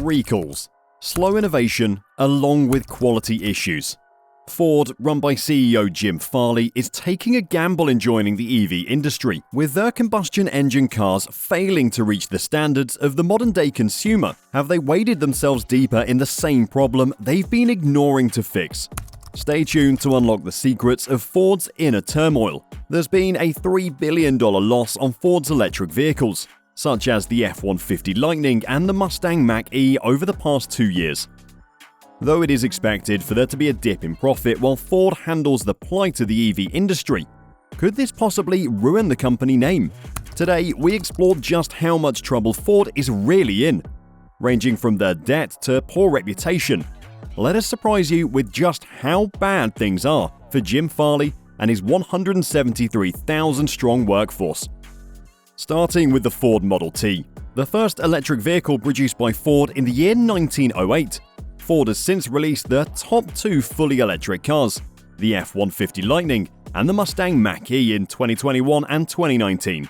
Recalls. Slow innovation along with quality issues. Ford, run by CEO Jim Farley, is taking a gamble in joining the EV industry, with their combustion engine cars failing to reach the standards of the modern-day consumer. Have they waded themselves deeper in the same problem they've been ignoring to fix? Stay tuned to unlock the secrets of Ford's inner turmoil. There's been a $3 billion loss on Ford's electric vehicles, such as the F150 Lightning and the Mustang Mach E over the past 2 years. Though it is expected for there to be a dip in profit while Ford handles the plight of the EV industry, could this possibly ruin the company name? Today, we explore just how much trouble Ford is really in, ranging from their debt to poor reputation. Let us surprise you with just how bad things are for Jim Farley and his 173,000-strong workforce. Starting with the Ford Model T, the first electric vehicle produced by Ford in the year 1908. Ford has since released their top 2 fully electric cars, the F-150 Lightning and the Mustang Mach E in 2021 and 2019.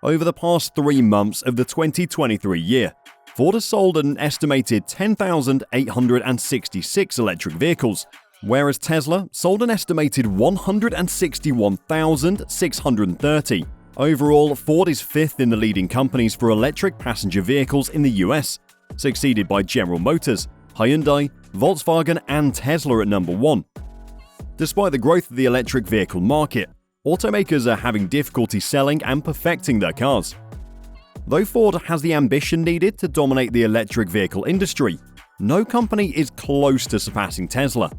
Over the past 3 months of the 2023 year, Ford has sold an estimated 10,866 electric vehicles, whereas Tesla sold an estimated 161,630. Overall, Ford is 5th in the leading companies for electric passenger vehicles in the US, succeeded by General Motors, Hyundai, Volkswagen, and Tesla at number 1. Despite the growth of the electric vehicle market, automakers are having difficulty selling and perfecting their cars. Though Ford has the ambition needed to dominate the electric vehicle industry, no company is close to surpassing Tesla.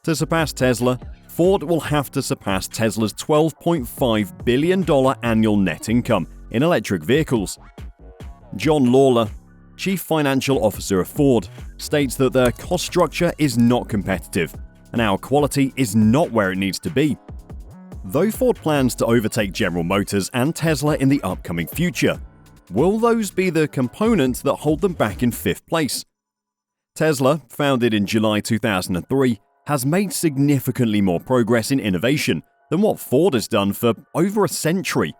To surpass Tesla, Ford will have to surpass Tesla's $12.5 billion annual net income in electric vehicles. John Lawler, Chief Financial Officer of Ford, states that their cost structure is not competitive and our quality is not where it needs to be. Though Ford plans to overtake General Motors and Tesla in the upcoming future, will those be the components that hold them back in 5th place? Tesla, founded in July 2003, has made significantly more progress in innovation than what Ford has done for over a century.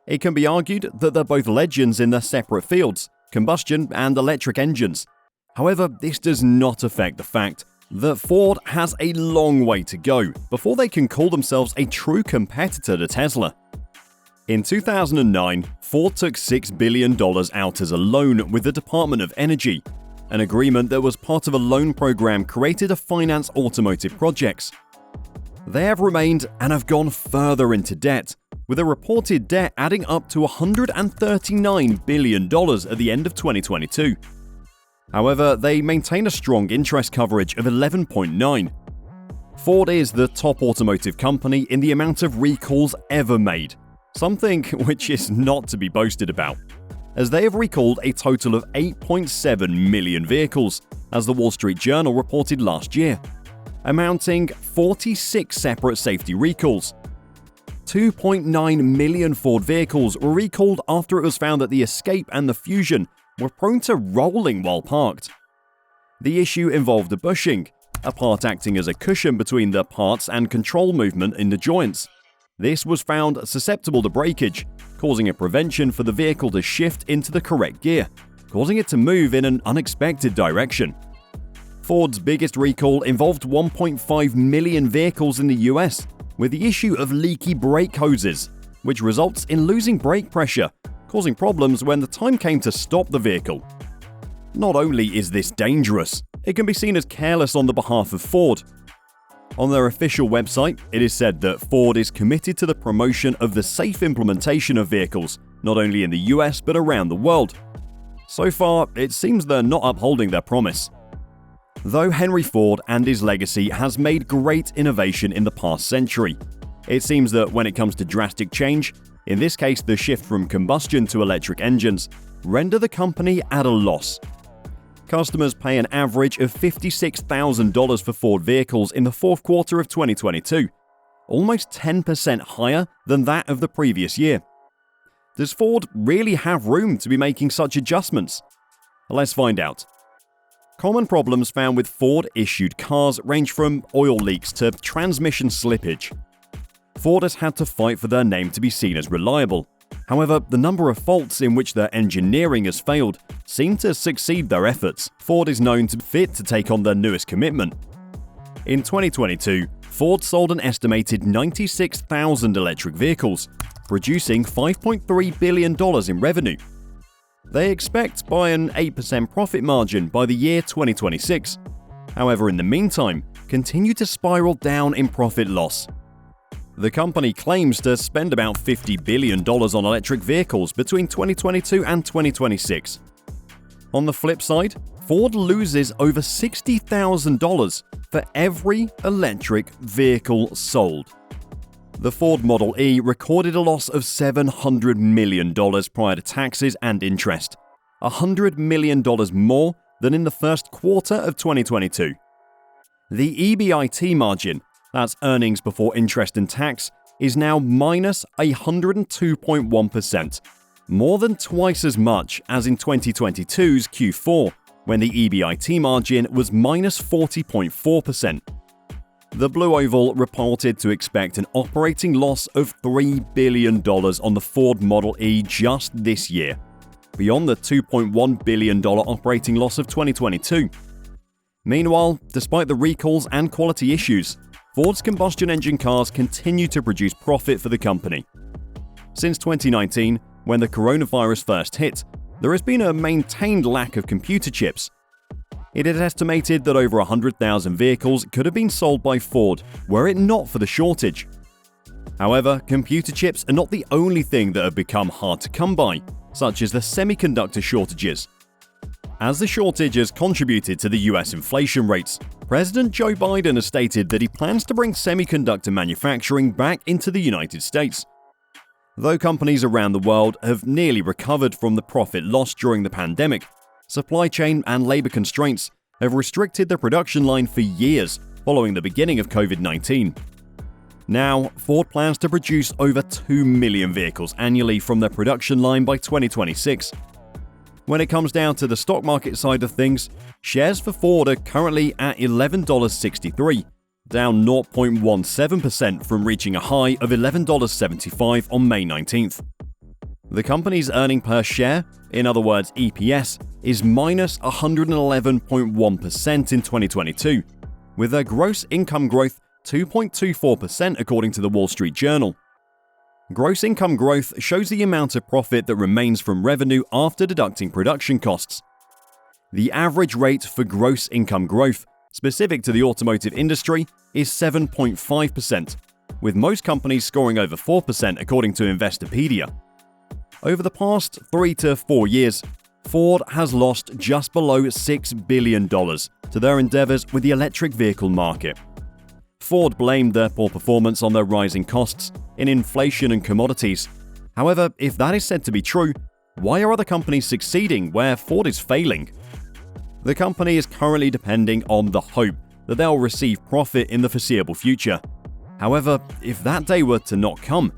It can be argued that they're both legends in their separate fields, combustion and electric engines. However, this does not affect the fact that Ford has a long way to go before they can call themselves a true competitor to Tesla. In 2009, Ford took $6 billion out as a loan with the Department of Energy, an agreement that was part of a loan program created to finance automotive projects. They have remained and have gone further into debt, with a reported debt adding up to $139 billion at the end of 2022. However, they maintain a strong interest coverage of 11.9. Ford is the top automotive company in the amount of recalls ever made, something which is not to be boasted about, as they have recalled a total of 8.7 million vehicles, as the Wall Street Journal reported last year, amounting 46 separate safety recalls. 2.9 million Ford vehicles were recalled after it was found that the Escape and the Fusion were prone to rolling while parked. The issue involved a bushing, a part acting as a cushion between the parts and control movement in the joints. This was found susceptible to breakage, causing a prevention for the vehicle to shift into the correct gear, causing it to move in an unexpected direction. Ford's biggest recall involved 1.5 million vehicles in the US, with the issue of leaky brake hoses, which results in losing brake pressure, causing problems when the time came to stop the vehicle. Not only is this dangerous, it can be seen as careless on the behalf of Ford. On their official website, it is said that Ford is committed to the promotion of the safe implementation of vehicles, not only in the US but around the world. So far, it seems they're not upholding their promise. Though Henry Ford and his legacy has made great innovation in the past century, it seems that when it comes to drastic change, in this case the shift from combustion to electric engines, render the company at a loss. Customers pay an average of $56,000 for Ford vehicles in the 4th quarter of 2022, almost 10% higher than that of the previous year. Does Ford really have room to be making such adjustments? Let's find out. Common problems found with Ford-issued cars range from oil leaks to transmission slippage. Ford has had to fight for their name to be seen as reliable, However, the number of faults in which their engineering has failed seem to succeed their efforts. Ford is known to be fit to take on their newest commitment. In 2022, Ford sold an estimated 96,000 electric vehicles, producing $5.3 billion in revenue. They expect by an 8% profit margin by the year 2026. However, in the meantime, continue to spiral down in profit loss. The company claims to spend about $50 billion on electric vehicles between 2022 and 2026. On the flip side, Ford loses over $60,000 for every electric vehicle sold. The Ford Model E recorded a loss of $700 million prior to taxes and interest, $100 million more than in the first quarter of 2022. The EBIT margin, that's earnings before interest and tax, is now minus 102.1%, more than twice as much as in 2022's Q4, when the EBIT margin was minus 40.4%. The Blue Oval reported to expect an operating loss of $3 billion on the Ford Model E just this year, beyond the $2.1 billion operating loss of 2022. Meanwhile, despite the recalls and quality issues, Ford's combustion engine cars continue to produce profit for the company. Since 2019, when the coronavirus first hit, there has been a maintained lack of computer chips. It is estimated that over 100,000 vehicles could have been sold by Ford were it not for the shortage. However, computer chips are not the only thing that have become hard to come by, such as the semiconductor shortages. As the shortage has contributed to the US inflation rates, President Joe Biden has stated that he plans to bring semiconductor manufacturing back into the United States. Though companies around the world have nearly recovered from the profit loss during the pandemic, supply chain and labor constraints have restricted the production line for years following the beginning of COVID-19. Now, Ford plans to produce over 2 million vehicles annually from their production line by 2026. When it comes down to the stock market side of things, shares for Ford are currently at $11.63, down 0.17% from reaching a high of $11.75 on May 19th. The company's earning per share, in other words EPS, is minus 111.1% in 2022, with their gross income growth 2.24% according to the Wall Street Journal. Gross income growth shows the amount of profit that remains from revenue after deducting production costs. The average rate for gross income growth, specific to the automotive industry, is 7.5%, with most companies scoring over 4% according to Investopedia. Over the past 3 to 4 years, Ford has lost just below $6 billion to their endeavors with the electric vehicle market. Ford blamed their poor performance on their rising costs in inflation and commodities. However, if that is said to be true, why are other companies succeeding where Ford is failing? The company is currently depending on the hope that they'll receive profit in the foreseeable future. However, if that day were to not come,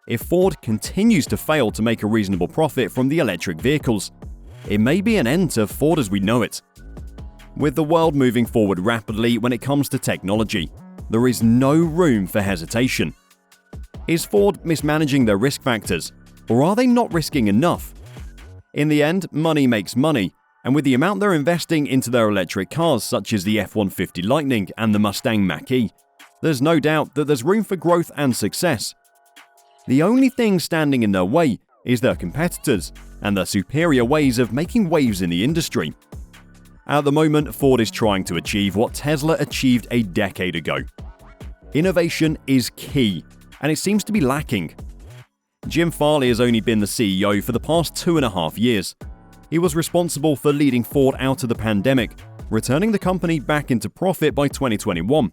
if Ford continues to fail to make a reasonable profit from the electric vehicles, it may be an end to Ford as we know it. With the world moving forward rapidly when it comes to technology, there is no room for hesitation. Is Ford mismanaging their risk factors, or are they not risking enough? In the end, money makes money, and with the amount they're investing into their electric cars such as the F150 Lightning and the Mustang Mach E, there's no doubt that there's room for growth and success. The only thing standing in their way is their competitors and their superior ways of making waves in the industry. At the moment, Ford is trying to achieve what Tesla achieved a decade ago. Innovation is key, and it seems to be lacking. Jim Farley has only been the CEO for the past 2.5 years. He was responsible for leading Ford out of the pandemic, returning the company back into profit by 2021.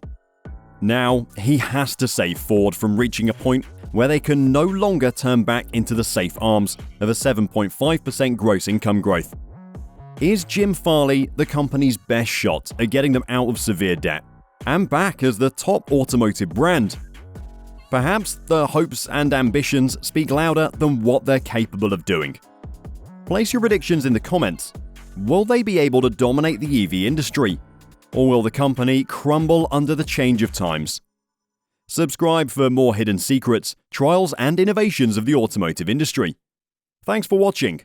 Now, he has to save Ford from reaching a point where they can no longer turn back into the safe arms of a 7.5% gross income growth. Is Jim Farley the company's best shot at getting them out of severe debt and back as the top automotive brand? Perhaps their hopes and ambitions speak louder than what they're capable of doing. Place your predictions in the comments. Will they be able to dominate the EV industry? Or will the company crumble under the change of times? Subscribe for more hidden secrets, trials, and innovations of the automotive industry. Thanks for watching.